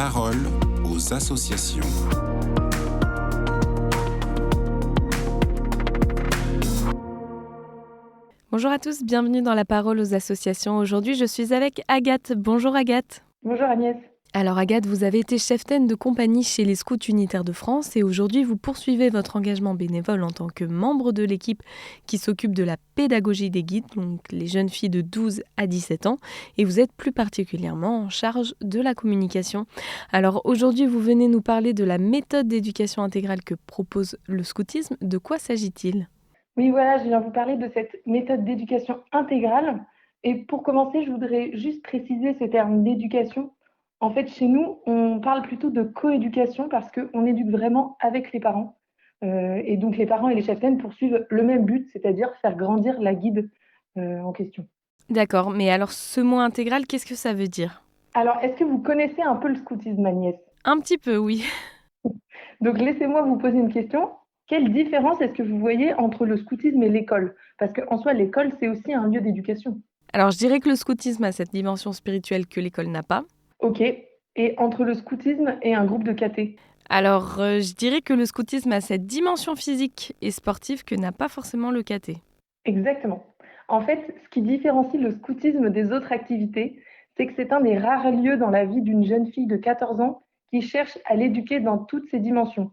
parole aux associations. Bonjour à tous, bienvenue dans La Parole aux associations. Aujourd'hui, je suis avec Agathe. Bonjour Agathe. Bonjour Agnès. Alors Agathe, vous avez été cheftaine de compagnie chez les Scouts unitaires de France et aujourd'hui vous poursuivez votre engagement bénévole en tant que membre de l'équipe qui s'occupe de la pédagogie des guides, donc les jeunes filles de 12 à 17 ans, et vous êtes plus particulièrement en charge de la communication. Alors aujourd'hui vous venez nous parler de la méthode d'éducation intégrale que propose le scoutisme. De quoi s'agit-il ? Oui, voilà, je viens vous parler de cette méthode d'éducation intégrale. Et pour commencer, je voudrais juste préciser ce terme d'éducation. En fait, chez nous, on parle plutôt de coéducation parce qu'on éduque vraiment avec les parents. Et donc, les parents et les cheftaines poursuivent le même but, c'est-à-dire faire grandir la guide en question. D'accord, mais alors ce mot intégral, qu'est-ce que ça veut dire ? Alors, est-ce que vous connaissez un peu le scoutisme, Agnès ? Un petit peu, oui. Donc, laissez-moi vous poser une question. Quelle différence est-ce que vous voyez entre le scoutisme et l'école ? Parce qu'en soi, l'école, c'est aussi un lieu d'éducation. Alors je dirais que le scoutisme a cette dimension spirituelle que l'école n'a pas. Ok. Et entre le scoutisme et un groupe de caté? Alors, je dirais que le scoutisme a cette dimension physique et sportive que n'a pas forcément le caté. Exactement. En fait, ce qui différencie le scoutisme des autres activités, c'est que c'est un des rares lieux dans la vie d'une jeune fille de 14 ans qui cherche à l'éduquer dans toutes ses dimensions,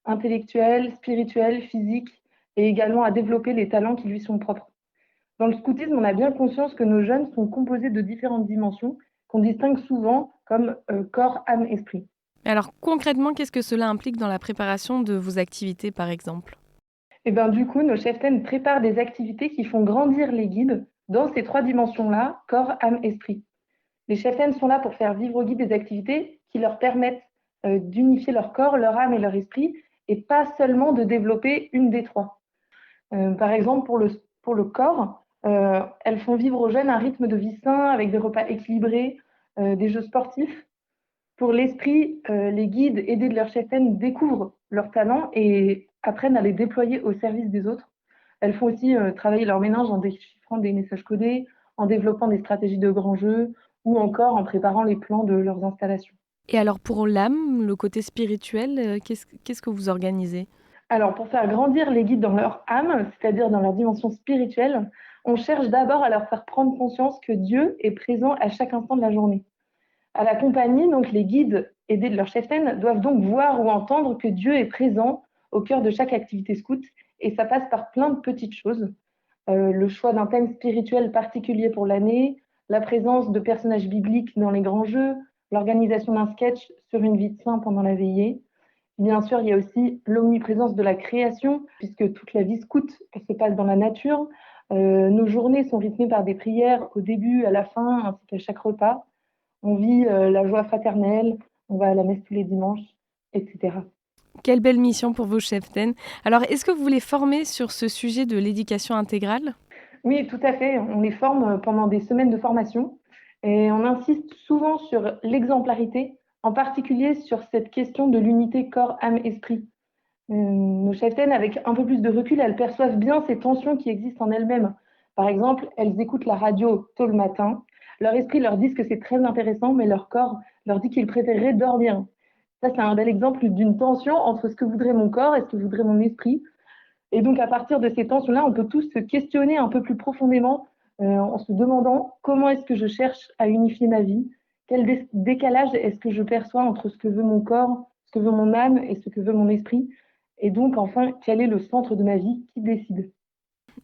intellectuelle, spirituelle, physique, et également à développer les talents qui lui sont propres. Dans le scoutisme, on a bien conscience que nos jeunes sont composés de différentes dimensions qu'on distingue souvent comme corps, âme, esprit. Alors concrètement, qu'est-ce que cela implique dans la préparation de vos activités, par exemple ? Et bien du coup, nos cheftaines préparent des activités qui font grandir les guides dans ces trois dimensions-là, corps, âme, esprit. Les cheftaines sont là pour faire vivre aux guides des activités qui leur permettent d'unifier leur corps, leur âme et leur esprit, et pas seulement de développer une des trois. Par exemple, pour le corps, elles font vivre aux jeunes un rythme de vie sain avec des repas équilibrés, des jeux sportifs. Pour l'esprit, les guides aidés de leur cheftaine découvrent leurs talents et apprennent à les déployer au service des autres. Elles font aussi travailler leur méninge en déchiffrant des messages codés, en développant des stratégies de grands jeux ou encore en préparant les plans de leurs installations. Et alors pour l'âme, le côté spirituel, qu'est-ce que vous organisez ? Alors, pour faire grandir les guides dans leur âme, c'est-à-dire dans leur dimension spirituelle, on cherche d'abord à leur faire prendre conscience que Dieu est présent à chaque instant de la journée. À la compagnie, donc les guides aidés de leur cheftaine doivent donc voir ou entendre que Dieu est présent au cœur de chaque activité scout et ça passe par plein de petites choses. Le choix d'un thème spirituel particulier pour l'année, la présence de personnages bibliques dans les grands jeux, l'organisation d'un sketch sur une vie de saint pendant la veillée. Bien sûr, il y a aussi l'omniprésence de la création, puisque toute la vie scout se passe dans la nature. Nos journées sont rythmées par des prières au début, à la fin, ainsi qu'à chaque repas. On vit la joie fraternelle, on va à la messe tous les dimanches, etc. Quelle belle mission pour vos cheftaines. Alors, est-ce que vous les formez sur ce sujet de l'éducation intégrale ? Oui, tout à fait. On les forme pendant des semaines de formation et on insiste souvent sur l'exemplarité, en particulier sur cette question de l'unité corps, âme, esprit. Nos cheftaines, avec un peu plus de recul, elles perçoivent bien ces tensions qui existent en elles-mêmes. Par exemple, elles écoutent la radio tôt le matin. Leur esprit leur dit que c'est très intéressant, mais leur corps leur dit qu'il préférerait dormir. Ça, c'est un bel exemple d'une tension entre ce que voudrait mon corps et ce que voudrait mon esprit. Et donc, à partir de ces tensions-là, on peut tous se questionner un peu plus profondément en se demandant comment est-ce que je cherche à unifier ma vie, quel décalage est-ce que je perçois entre ce que veut mon corps, ce que veut mon âme et ce que veut mon esprit. Et donc, enfin, quel est le centre de ma vie qui décide?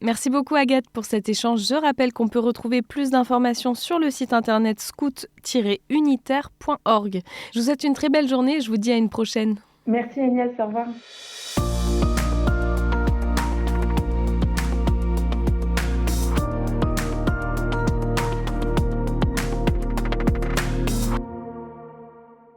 Merci beaucoup Agathe pour cet échange. Je rappelle qu'on peut retrouver plus d'informations sur le site internet scout-unitaire.org. Je vous souhaite une très belle journée et je vous dis à une prochaine. Merci Agnès, au revoir.